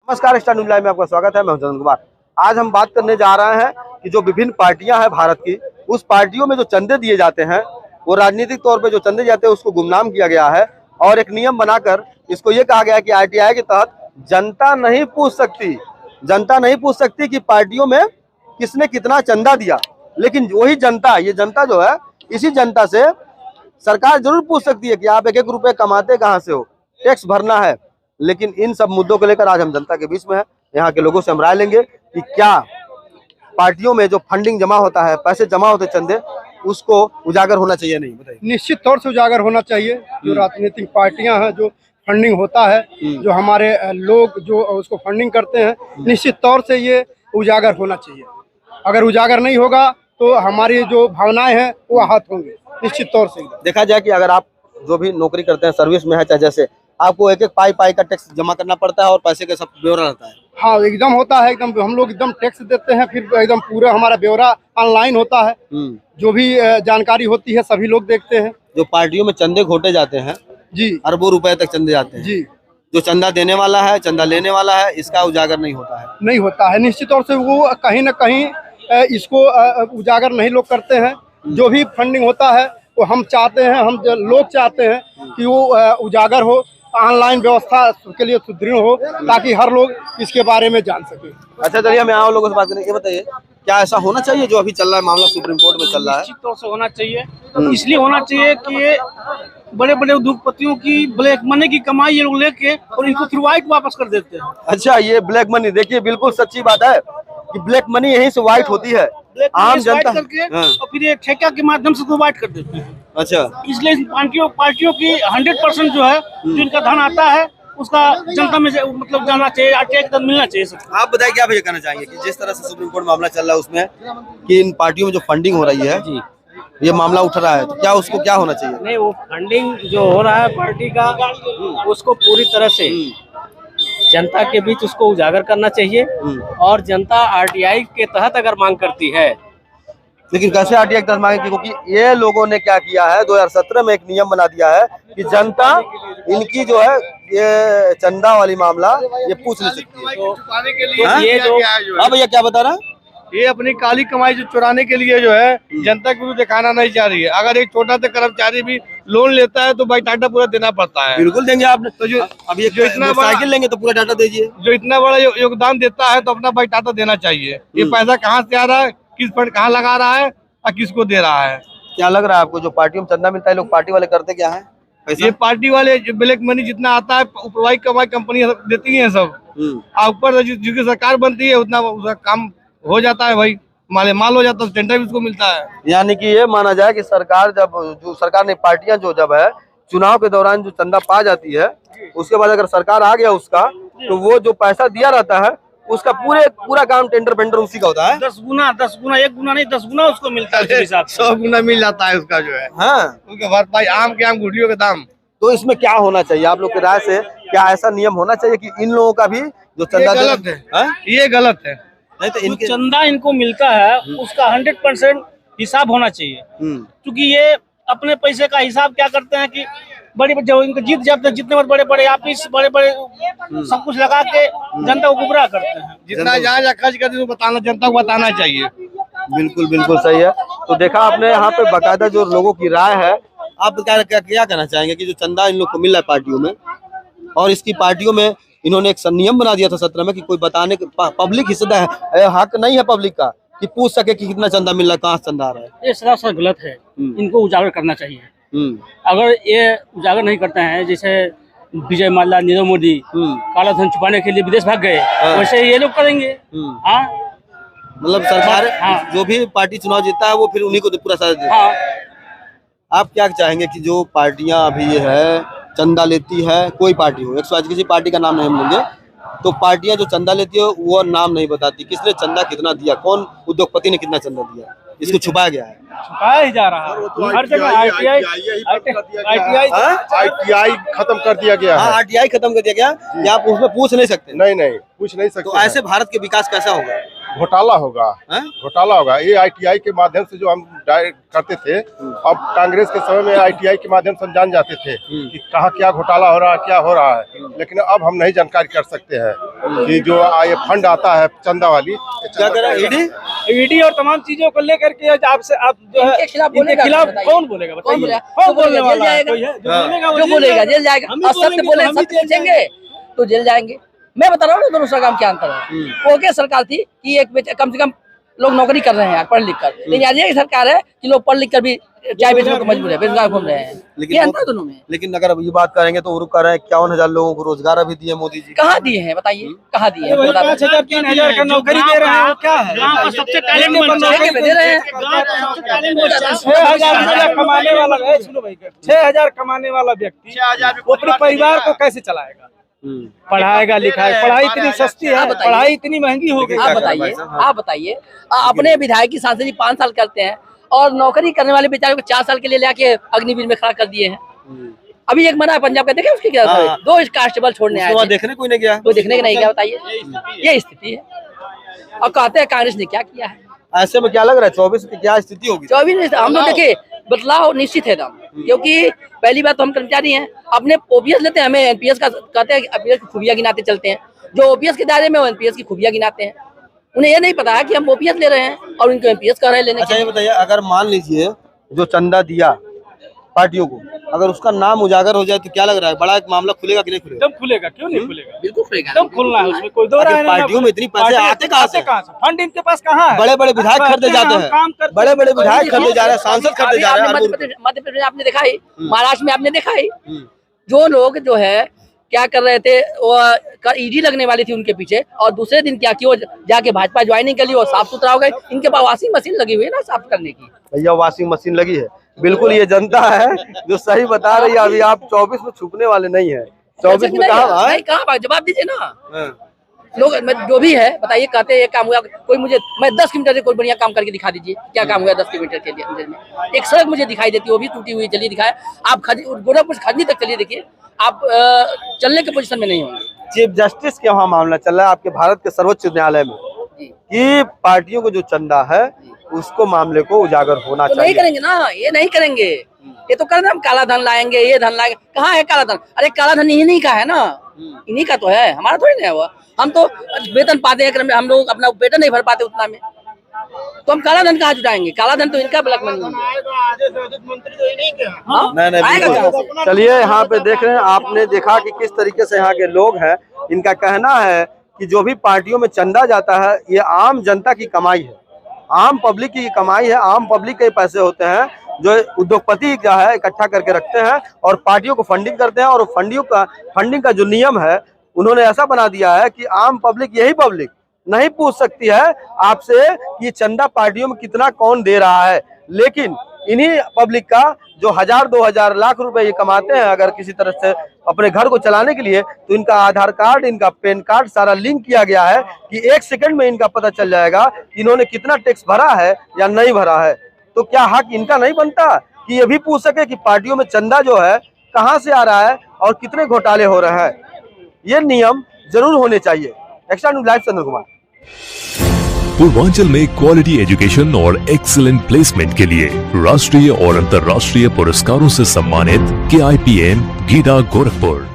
नमस्कार, star news live में आपका स्वागत है। मैं हूं चंदन कुमार। आज हम बात करने जा रहे हैं कि जो विभिन्न पार्टियां हैं भारत की, उस पार्टियों में जो चंदे दिए जाते हैं, वो राजनीतिक तौर पे जो चंदे जाते हैं उसको गुमनाम किया गया है और एक नियम बनाकर इसको ये कहा गया है कि आरटीआई के तहत जनता नहीं पूछ सकती कि पार्टियों में किसने कितना चंदा दिया। लेकिन वही जनता, ये जनता जो है, इसी जनता से सरकार जरूर पूछ सकती है कि आप एक एक रुपए कमाते कहाँ से हो, टैक्स भरना है। लेकिन इन सब मुद्दों को लेकर आज हम जनता के बीच में हैं। यहाँ के लोगों से हम राय लेंगे कि क्या पार्टियों में जो फंडिंग जमा होता है, पैसे जमा होते चंदे, उसको उजागर होना चाहिए नहीं? बताइए। निश्चित तौर से उजागर होना चाहिए। जो राजनीतिक पार्टियां हैं, जो फंडिंग होता है, जो हमारे लोग जो उसको फंडिंग करते हैं, निश्चित तौर से ये उजागर होना चाहिए। अगर उजागर नहीं होगा तो हमारी जो भावनाएं हैं वो आहत होंगी। निश्चित तौर से देखा जाए कि अगर आप जो भी नौकरी करते हैं, सर्विस में है, चाहे जैसे, आपको एक एक पाई का टैक्स जमा करना पड़ता है और पैसे का सब ब्यौरा रहता है। हाँ, एकदम होता है। एकदम हम लोग एकदम टैक्स देते हैं, फिर एकदम पूरा हमारा ब्यौरा ऑनलाइन होता है। जो भी जानकारी होती है सभी लोग देखते हैं। जो पार्टियों में चंदे घोटे जाते हैं जी, अरबों रुपए तक चंदे जाते हैं जी, जो चंदा देने वाला है, चंदा लेने वाला है, इसका उजागर नहीं होता है। नहीं होता है। निश्चित तौर से वो कहीं न कहीं इसको उजागर नहीं लोग करते हैं। जो भी फंडिंग होता है वो हम चाहते हैं, हम लोग चाहते हैं कि वो उजागर हो, ऑनलाइन व्यवस्था के लिए सुदृढ़ हो, ताकि हर लोग इसके बारे में जान सके। अच्छा, चलिए हम यहाँ लोगों से बात करें। ये बताइए, क्या ऐसा होना चाहिए जो अभी चल रहा है मामला सुप्रीम कोर्ट में चल रहा है? निश्चित तौर से होना चाहिए। इसलिए होना चाहिए कि ये बड़े बड़े उद्योगपतियों की ब्लैक मनी की कमाई ये लोग लेके और इनको फिर व्हाइट वापस कर देते हैं। अच्छा, ये ब्लैक मनी, देखिए बिल्कुल सच्ची बात है कि ब्लैक मनी यहीं से व्हाइट होती है। आम जनता करके और फिर ये ठेका के माध्यम से व्हाइट कर देते हैं। अच्छा, इसलिए पार्टियों की 100% जो है, जो इनका धन आता है उसका जनता में मतलब जाना चाहिए, आरटीआई का धन मिलना चाहिए सबको। आप बताइए क्या भैया कहना चाहेंगे कि जिस तरह से सुप्रीम कोर्ट मामला चल रहा है उसमें कि इन पार्टियों में जो फंडिंग हो रही है, ये मामला उठ रहा है, तो क्या उसको क्या होना चाहिए? नहीं, वो फंडिंग जो हो रहा है पार्टी का, उसको पूरी तरह से जनता के बीच उसको उजागर करना चाहिए। और जनता आरटीआई के तहत अगर मांग करती है, लेकिन कैसे आरटीआई के तहत मांगे? क्योंकि ये लोगों ने क्या किया है, 2017 में एक नियम बना दिया है कि जनता इनकी जो है ये चंदा वाली मामला ये पूछ नहीं सकती है। तो ये जो हाँ भैया, क्या बता रहा है? ये अपनी काली कमाई जो चुराने के लिए जो है जनता को दिखाना नहीं चाह रही है। अगर एक छोटा सा कर्मचारी भी लोन लेता है तो भाई टाटा पूरा देना पड़ता है। बिल्कुल देंगे आप। तो जो अब ये इतना साइकिल लेंगे तो पूरा डाटा दीजिए। जो इतना बड़ा योगदान देता है तो अपना भाई टाटा देना चाहिए। ये पैसा कहाँ से आ रहा है, किस फंड कहाँ लगा रहा है और किसको दे रहा है? क्या लग रहा है आपको, जो पार्टियों में चंदा मिलता है, लोग पार्टी वाले करते क्या है? ये पार्टी वाले जो ब्लैक मनी जितना आता है उपरवाई कमाई कंपनी देती है सब, और ऊपर जिसकी सरकार बनती है उतना उसका काम हो जाता है भाई, माल हो जाता है, टेंडर भी उसको मिलता है। यानी कि ये माना जाए कि सरकार ने पार्टियां जो जब है चुनाव के दौरान जो चंदा पा जाती है, उसके बाद अगर सरकार आ गया उसका, तो वो जो पैसा दिया रहता है उसका पूरा काम टेंडर उसी का होता है। 10 गुना 1 गुना नहीं 10 गुना उसको मिलता है। 100 गुना मिल जाता है उसका जो है। हाँ, उनके भरपाई आम के आम गुठलियों के दाम। तो इसमें क्या होना चाहिए आप लोग की राय से? क्या ऐसा नियम होना चाहिए कि इन लोगों का भी जो चंदा गलत है? ये गलत है। नहीं तो इनके चंदा इनको मिलता है उसका 100% हिसाब होना चाहिए। क्योंकि ये अपने पैसे का हिसाब क्या करते हैं कि बड़े जब इनको जीत जाते हैं, जितने बड़े ऑफिस, बड़े सब कुछ लगा के जनता को गुमराह करते हैं। जितना जहाँ खर्च करते हैं बताना, जनता को बताना चाहिए। बिल्कुल सही है। तो देखा आपने यहाँ पे बाकायदा जो लोगों की राय है। आप क्या कहना चाहेंगे कि जो चंदा इन लोग को मिल रहा है पार्टियों में, और इसकी पार्टियों में इन्होंने एक नियम बना दिया था 17 में कि कोई बताने पब्लिक हिस्सेदार हक नहीं है पब्लिक का कि पूछ सके कि कितना चंदा मिल रहा है, कहाँ से चंदा आ रहा है। ये सरासर गलत है। इनको उजागर करना चाहिए। अगर ये उजागर नहीं करते हैं, जैसे विजय माल्या, नीरव मोदी काला धन छुपाने के लिए विदेश भाग गए, वैसे ये लोग करेंगे। हाँ, मतलब सरकार जो भी पार्टी चुनाव जीतता है वो फिर उन्हीं को पूरा साथ देता है। आप क्या चाहेंगे कि जो पार्टियां अभी ये है चंदा लेती है, कोई पार्टी हो, किसी पार्टी का नाम नहीं हम लेंगे, तो पार्टियां जो चंदा लेती है वो नाम नहीं बताती किसने चंदा कितना दिया, कौन उद्योगपति ने कितना चंदा दिया, इसको छुपाया गया है। छुपाया ही जा रहा है हर जगह। आईटीआई खत्म कर दिया गया है। आरटीआई खत्म कर दिया गया, या आप उसमें पूछ नहीं सकते? नहीं पूछ नहीं सकते। तो ऐसे भारत के विकास कैसा होगा? घोटाला होगा, हैं? घोटाला होगा। ये ITI के माध्यम से जो हम डायरेक्ट करते थे, अब कांग्रेस के समय में ITI के माध्यम से हम जान जाते थे कि कहाँ क्या घोटाला हो रहा है, क्या हो रहा है। लेकिन अब हम नहीं जानकारी कर सकते हैं कि जो ये फंड आता है चंदा वाली, क्या कर रहा है ईडी और तमाम चीजों को लेकर के आपसे आप जो है इनके खिलाफ कौन बोलेगा बताइए? कौन बोलने वाला है? कोई है जो बोलेगा? जो बोलेगा जेल जाएगा। और सत्य बोले सत्य पूछेंगे तो जेल जाएंगे। मैं बता रहा हूँ दोनों सरकार में क्या अंतर है। वो क्या सरकार थी कि एक कम से कम लोग नौकरी कर रहे हैं यार पढ़ लिख कर, लेकिन आज ये सरकार है कि लोग पढ़ लिख कर भी चाय बेचने को मजबूर है, बेरोजगार घूम रहे हैं। ये अंतर दोनों में। लेकिन अगर अब ये बात करेंगे तो कह रहे हैं 51,000 लोगों को रोजगार अभी दिए मोदी जी। कहाँ दिए हैं बताइए, कहाँ दिए हैं? 5,000 3,000 का नौकरी दे रहे हैं, क्या है? सबसे टैलेंट दे रहे हैं। 6,000 कमाने वाला, सुनो भाई, 6,000 कमाने वाला व्यक्ति वो अपने परिवार को कैसे चलाएगा? पढ़ाएगा लिखाएगा? पढ़ाई इतनी सस्ती है, पढ़ाई इतनी महंगी हो गई। आप बताइए अपने विधायक की सांसद जी 5 साल करते हैं और नौकरी करने वाले बेचारे को 4 साल के लिए लेके अग्निवीर में खड़ा कर दिए हैं। अभी एक मना है पंजाब का, देखे उसकी क्या 2 कांस्टेबल छोड़ने आए थे, देखने कोई नहीं गया, कोई देखने का नहीं गया। बताइए ये स्थिति है। और कहते हैं कांग्रेस ने क्या किया है। ऐसे में क्या लग रहा है 24 की क्या स्थिति होगी? 24 हम लोग देखिए बदलाव निश्चित है एकदम, क्योंकि पहली बात तो हम कर्मचारी हैं, अपने ओपीएस लेते हैं, हमें एनपीएस का कहते हैं, एनपीएस की खूबियां गिनाते चलते हैं। जो ओपीएस के दायरे में वो एनपीएस की खूबियां गिनाते हैं। उन्हें ये नहीं पता है कि हम ओपीएस ले रहे हैं और उनको एनपीएस कर रहे हैं लेने अच्छा ये बताइए, अगर मान लीजिए जो चंदा दिया पार्टियों को, अगर उसका नाम उजागर हो जाए तो क्या लग रहा है, बड़ा एक मामला खुलेगा कि नहीं खुलेगा? एकदम खुलेगा, क्यों नहीं खुलेगा? बिल्कुल खुलेगा, एकदम खुलना है, उसमें कोई दो राय नहीं। पार्टियों में इतनी पैसे आते कहाँ से? फंड इनके पास कहाँ है? बड़े बड़े विधायक खरीदे जाते हैं, बड़े बड़े विधायक खरीदे जा रहे हैं, सांसद खरीदे जा रहे हैं। मध्य प्रदेश आपने देखा ही, महाराष्ट्र में आपने देखा ही, जो लोग जो है क्या कर रहे थे, वो ईडी लगने वाली थी उनके पीछे, और दूसरे दिन क्या किया, जाके भाजपा ज्वाइनिंग कर ली और साफ सुथरा हो गए। इनके पास वॉशिंग मशीन लगी हुई है ना साफ करने की। भैया वॉशिंग मशीन लगी है, बिल्कुल ये जनता है जो सही बता रही है। अभी आप 24 में छुपने वाले नहीं है। 24 में कहाँ जवाब दीजिए ना। लोग जो भी है बताइए, कहते हैं ये काम हुआ, कोई मुझे, मैं 10 किलोमीटर से कोई बढ़िया काम करके दिखा दीजिए, क्या काम हुआ 10 किलोमीटर के अंदर में। एक सड़क मुझे दिखाई देती है, वो भी टूटी हुई, चलिए दिखाए। आप गोरखपुर से खजनी तक चलिए, देखिए आप चलने के पोजीशन में नहीं होंगे। चीफ जस्टिस के वहाँ मामला चल रहा है आपके भारत के सर्वोच्च न्यायालय में कि पार्टियों को जो चंदा है उसको मामले को उजागर होना तो चाहिए। नहीं करेंगे ना, ये नहीं करेंगे। ये तो कर हम काला धन लाएंगे, ये धन लाएंगे। कहाँ है काला धन? अरे काला धन इन्हीं का है ना, इन्हीं का तो है, हमारा थोड़ी नहीं है। वो हम तो वेतन पाते हैं, हम लोग अपना वेतन नहीं भर पाते उतना में, तो हम काला धन कहाँ जुटाएंगे? काला धन तो इनका ब्लैक मनी है। नहीं बिल्कुल। चलिए यहाँ पे देख रहे हैं, आपने देखा कि किस तरीके से यहाँ के लोग हैं। इनका कहना है कि जो भी पार्टियों में चंदा जाता है ये आम जनता की कमाई है, आम पब्लिक की कमाई है, आम पब्लिक के पैसे होते हैं जो उद्योगपति क्या है इकट्ठा करके रखते हैं और पार्टियों को फंडिंग करते हैं। और फंडिंग का जो नियम है उन्होंने ऐसा बना दिया है कि आम पब्लिक, यही पब्लिक नहीं पूछ सकती है आपसे कि ये चंदा पार्टियों में कितना कौन दे रहा है। लेकिन इन्हीं पब्लिक का जो 1000, 2000 लाख रुपए ये कमाते हैं अगर किसी तरह से अपने घर को चलाने के लिए, तो इनका आधार कार्ड, इनका पैन कार्ड सारा लिंक किया गया है कि 1 सेकंड में इनका पता चल जाएगा कि इन्होंने कितना टैक्स भरा है या नहीं भरा है। तो क्या हक इनका नहीं बनता कि ये भी पूछ सके कि पार्टियों में चंदा जो है कहां से आ रहा है और कितने घोटाले हो रहे हैं? ये नियम जरूर होने चाहिए। एक्स्ट्रा न्यूज़ लाइव चंद्र कुमार। पूर्वांचल में क्वालिटी एजुकेशन और एक्सीलेंट प्लेसमेंट के लिए राष्ट्रीय और अंतर्राष्ट्रीय पुरस्कारों से सम्मानित KIPM गीडा गोरखपुर।